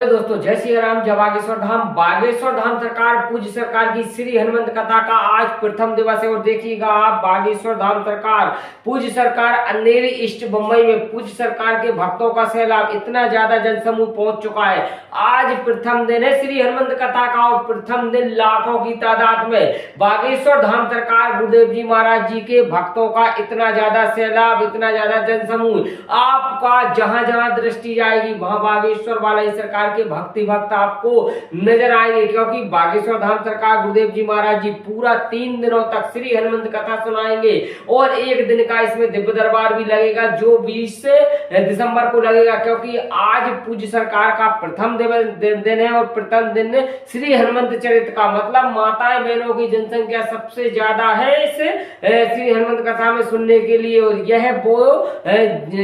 दोस्तों जय श्री राम। जय बागेश्वर धाम। बागेश्वर धाम सरकार पूज्य सरकार की श्री हनुमंत कथा का आज प्रथम दिवस है और देखिएगा आप बागेश्वर धाम सरकार पूज्य सरकार अंधेरी ईस्ट बम्बई में पूज्य सरकार के भक्तों का सैलाब इतना ज्यादा जनसमूह पहुंच चुका है। आज प्रथम दिन है श्री हनुमंत कथा का और प्रथम दिन लाखों की तादाद में बागेश्वर धाम सरकार गुरुदेव जी महाराज जी के भक्तों का इतना ज्यादा सैलाब, इतना ज्यादा जनसमूह आपका जहां जहां दृष्टि जाएगी वहां बागेश्वर वाला ही सरकार के भक्त आपको नजर आएंगे, क्योंकि बागेश्वर धाम सरकार गुरुदेव जी महाराज जी पूरा 3 दिनों तक श्री हनुमंत कथा सुनाएंगे और एक दिन का इसमें दिव्य दरबार भी लगेगा जो 20 दिसंबर को लगेगा, क्योंकि आज पूज्य सरकार का प्रथम दिन है और प्रथम दिन श्री हनुमंत चरित्र का मतलब माताएं बहनों की जनसंख्या सबसे ज्यादा है इस श्री हनुमंत कथा में सुनने के लिए। और यह वो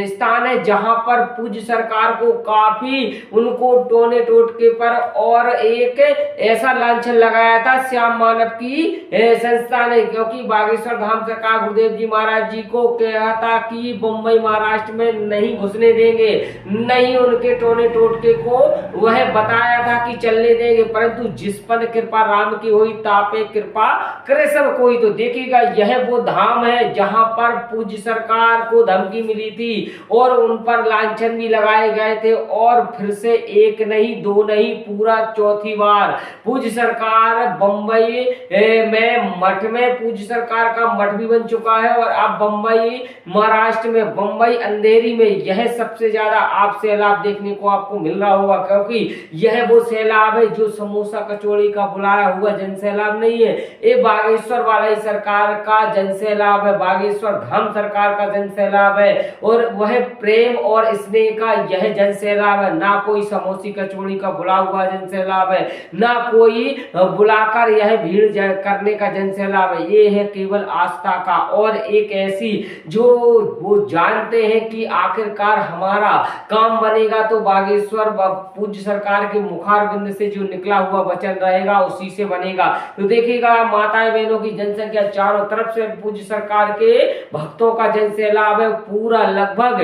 स्थान है जहां पर पूज्य सरकार को काफी उनको टोने टोटके पर और एक ऐसा लांछन लगाया था श्याम मानव की संस्था ने, क्योंकि बागेश्वर धाम सरकार गुरुदेव जी महाराज जी को कहा था कि मुंबई महाराष्ट्र में नहीं घुसने देंगे, नहीं उनके टोने टोटके को वह बताया था कि चलने देंगे, परंतु जिस पर कृपा राम की हुई तापे कृपा करे सब कोई। तो देखिएगा यह वो धाम है जहां पर पूज्य सरकार को धमकी मिली थी और उन पर लांछन भी लगाए गए थे और फिर से एक नहीं दो नहीं पूरा चौथी बार पूज्य सरकार बंबई में मठ में पूज्य सरकार का मठ भी बन चुका है और अब बंबई महाराष्ट्र में बंबई अंधेरी में यह सबसे ज्यादा आप सैलाब देखने को आपको मिल रहा होगा, क्योंकि यह वो सैलाब है जो समोसा कचौड़ी का बुलाया हुआ जन सैलाब नहीं है, ये बागेश्वर वाला ही सरकार का जन सैलाब है, बागेश्वर धाम सरकार का जन सैलाब है और वह प्रेम और स्नेह का यह जन सैलाब है। ना कोई समोसी कचौड़ी का बुला हुआ जन सैलाब है, ना कोई बुलाकर यह भीड़ करने का जन सैलाब है, ये है केवल आस्था का और एक ऐसी जो वो जानते हैं कि आखिरकार हमारा काम बनेगा तो बागेश्वर पूज्य सरकार के मुखार बिंद से जो निकला हुआ वचन रहेगा उसी से बनेगा। तो देखिएगा माताएं बहनों की जनसंख्या चारों तरफ से पूज्य सरकार के भक्तों का जन सैलाब है, पूरा लगभग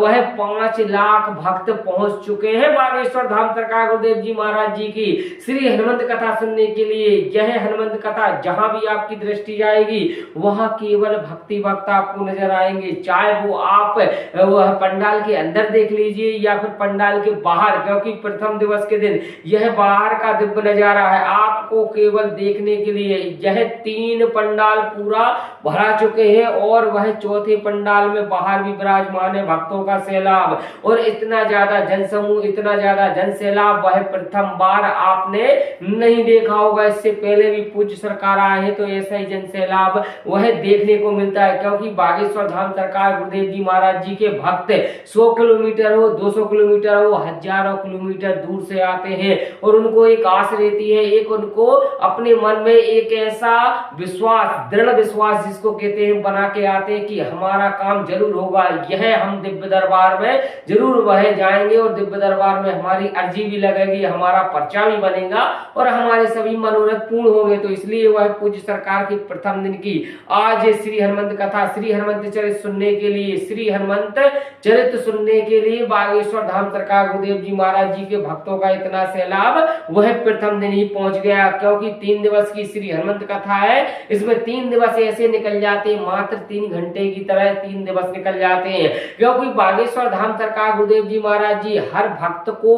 वह 5 लाख भक्त पहुंच चुके हैं बागेश्वर धाम सरकार गुरुदेव जी महाराज जी की श्री हनुमंत कथा सुनने के लिए। यह हनुमंत कथा जहां भी आपकी दृष्टि जाएगी वहां केवल भक्ति भक्त आपको नजर आएंगे, चाहे वो आप वह पंडाल के अंदर देख लीजिए या फिर पंडाल के बाहर, क्योंकि प्रथम दिवस के दिन यह बाहर का दिव्य नजारा है आपको केवल देखने के लिए। यह 3 पंडाल पूरा भरा चुके हैं और वह चौथे पंडाल में बाहर भी विराजमान है भक्तों का सैलाब और इतना ज्यादा जनसमूह, इतना ज्यादा जन सैलाब वह प्रथम बार आपने नहीं देखा होगा। इससे पहले भी पूज्य सरकार आए हैं तो ऐसा ही जन सैलाब वह देखने को मिलता है, क्योंकि बागेश्वर धाम सरकार गुरुदेव जी महाराज जी के भक्त 100 किलोमीटर हो, 200 किलोमीटर हो, हजारों किलोमीटर दूर से आते हैं और उनको एक आस रहती है, एक उनको अपने मन में एक ऐसा विश्वास, दृढ़ विश्वास जिसको कहते हैं बना के आते हैं कि हमारा काम जरूर होगा, यह हम दिव्य दरबार में जरूर वह जाएंगे और दिव्य दरबार में हमारी अर्जी भी लगेगी, हमारा पर्चा भी बनेगा और हमारे सभी मनोरथ पूर्ण होंगे। तो इसलिए वह पूज्य सरकार की प्रथम दिन की आज श्री हनुमंत कथा, श्री हनुमंत चरित्र सुनने के लिए, श्री हनुमंत चरित्र सुनने के लिए बागेश्वर धाम सरकार गुरुदेव जी महाराज जी के भक्तों का इतना सैलाब वह प्रथम दिन ही पहुंच गया, क्योंकि 3 दिवस की श्री हनुमंत कथा है। इसमें 3 दिवस ऐसे निकल जाते हैं, मात्र 3 घंटे की तरह 3 दिवस निकल जाते हैं, क्योंकि बागेश्वर धाम सरकार गुरुदेव जी महाराज जी हर भक्त को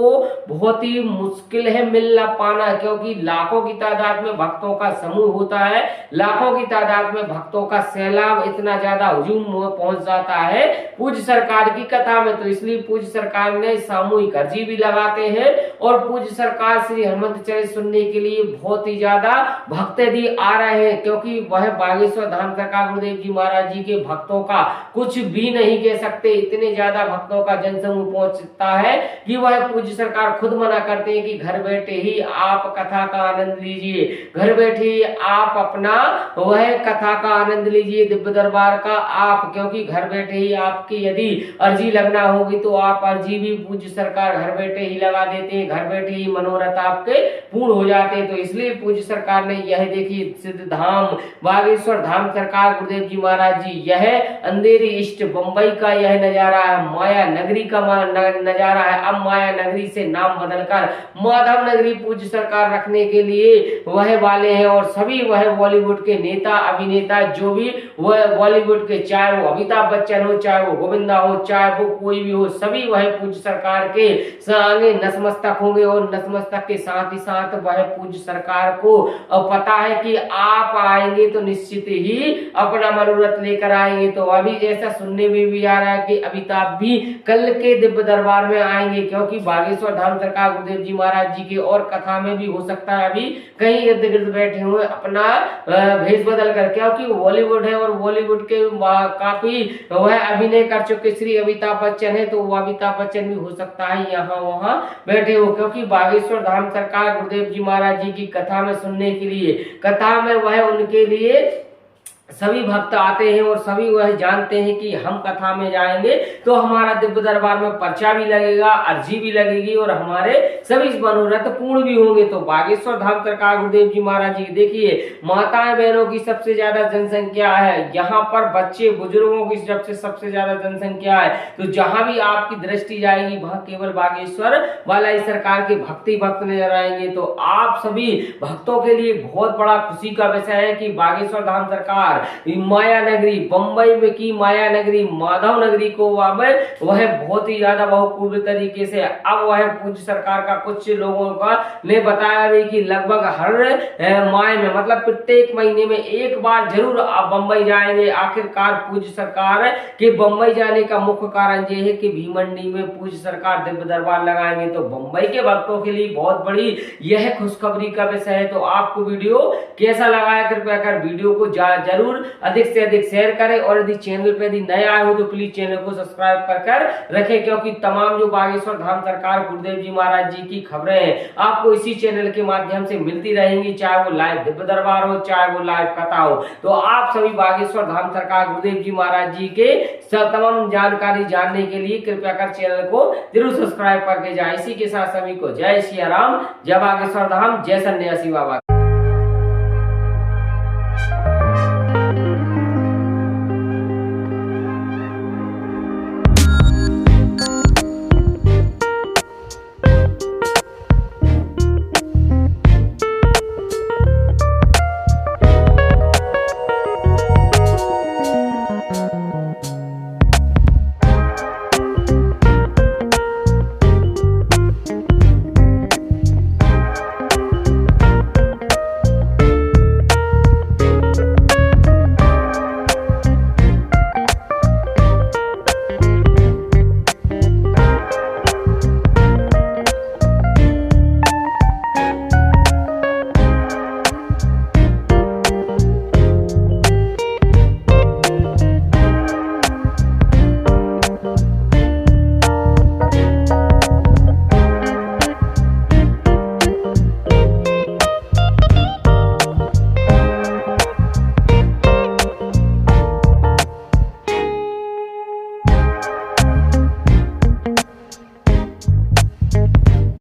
बहुत ही मुश्किल है मिलना पाना, क्योंकि लाखों की तादाद में भक्तों का समूह होता है, लाखों की तादाद में भक्तों का सैलाब इतना ज्यादा हुजूम पहुंच जाता है पूज्य सरकार की कथा में। तो इसलिए पूज्य सरकार ने सामूहिक अर्जी भी लगाते हैं और पूज्य सरकार श्री हनुमंत चरित्र सुनने के लिए बहुत ही ज्यादा भक्त भी आ रहे हैं, क्योंकि वह बागेश्वर धाम सरकार गुरुदेव जी महाराज जी के भक्तों का कुछ भी नहीं कह सकते, इतने ज्यादा भक्तों का जनसमूह पहुंचता है कि वह पूज्य सरकार खुद मना करते हैं कि घर बैठे ही आप कथा का आनंद लीजिए, घर बैठे ही आप अपना वह कथा का आनंद लीजिए दिव्य दरबार का आप, क्योंकि घर बैठे ही आपकी यदि अर्जी लगना होगी तो आप अर्जी भी पूज्य सरकार घर बैठे ही लगा देते हैं, घर बैठे ही मनोरथ आपके पूर्ण हो जाते हैं। तो इसलिए पूज्य सरकार ने यह देखिए सिद्ध धाम बागेश्वर धाम सरकार गुरुदेव जी महाराज जी, यह अंधेरी इष्ट बंबई का यह नजारा है, माया नगरी का नजारा है। अब माया नगरी से नाम बदलकर माधव नगरी पूज्य सरकार रखने के लिए वह वाले हैं। और सभी वह बॉलीवुड के नेता अभिनेता जो भी वह बॉलीवुड के, चाहे वो अमिताभ बच्चन हो, चाहे वो गोविंदा हो, चाहे वो कोई भी हो, सभी वह पूज्य सरकार के आगे नतमस्तक होंगे। और नतमस्तक के साथ ही साथ वह पूज्य सरकार को पता है कि आप आएंगे तो निश्चित ही अपना मनोरथ लेकर आएंगे। तो अभी ऐसा सुनने में भी आ रहा है कि अमिताभ भी कल के दिव्य दरबार में आएंगे, क्योंकि बागेश्वर धाम सरकार गुरुदेव जी महाराज जी की और कथा में भी हो सकता है अभी कहीं इर्द गिर्द बैठे हुए अपना भेष बदल कर, क्योंकि बॉलीवुड है और बॉलीवुड के काफी वह अभिनय कर चुके श्री अमिताभ बच्चन है। तो वो अमिताभ बच्चन भी हो सकता है यहाँ वहाँ बैठे हो, क्योंकि बागेश्वर धाम सरकार गुरुदेव जी महाराज जी की कथा में सुनने के लिए, कथा में वह उनके लिए सभी भक्त आते हैं और सभी वह जानते हैं कि हम कथा में जाएंगे तो हमारा दिव्य दरबार में पर्चा भी लगेगा, अर्जी भी लगेगी और हमारे सभी मनोरथ पूर्ण भी होंगे। तो बागेश्वर धाम सरकार गुरुदेव जी महाराज जी देखिए, माताएं बहनों की सबसे ज्यादा जनसंख्या है यहाँ पर, बच्चे बुजुर्गों की सबसे ज्यादा जनसंख्या है। तो जहां भी आपकी दृष्टि जाएगी वहां केवल बागेश्वर वाला ही सरकार के भक्ति भक्त नजर आएंगे। तो आप सभी भक्तों के लिए बहुत बड़ा खुशी का विषय है कि बागेश्वर धाम सरकार माया नगरी बंबई में की माया नगरी माधव नगरी को अब वह बहुत ही ज्यादा बहुपूर्व तरीके से अब वह पूज्य सरकार का कुछ लोगों का ने बताया भी कि लगभग हर माह में, मतलब प्रत्येक महीने में एक बार जरूर आप बंबई जाएंगे। आखिरकार पूज्य सरकार के बंबई जाने का मुख्य कारण यह है कि भीमंडी में पूज्य सरकार दिव्य दरबार लगाएंगे। तो बंबई के भक्तों के लिए बहुत बड़ी यह खुशखबरी का विषय है। तो आपको वीडियो कैसा लगा है, कृपया कर वीडियो को जरूर अधिक से अधिक शेयर करें और यदि चैनल पे यदि नए आए हो तो प्लीज चैनल को सब्सक्राइब कर रखें, क्योंकि तमाम जो बागेश्वर धाम सरकार गुरुदेव जी महाराज जी की खबरें हैं आपको इसी चैनल के माध्यम से मिलती रहेंगी, चाहे वो लाइव दिव्य दरबार हो, चाहे वो लाइव कथा हो। तो आप सभी बागेश्वर धाम सरकार गुरुदेव जी महाराज जी के तमाम जानकारी जानने के लिए कृपया कर चैनल को जरूर सब्सक्राइब करके जाए। इसी के साथ सभी को जय सिया राम, जय बागेश्वर धाम, जय सन्यासी बाबा।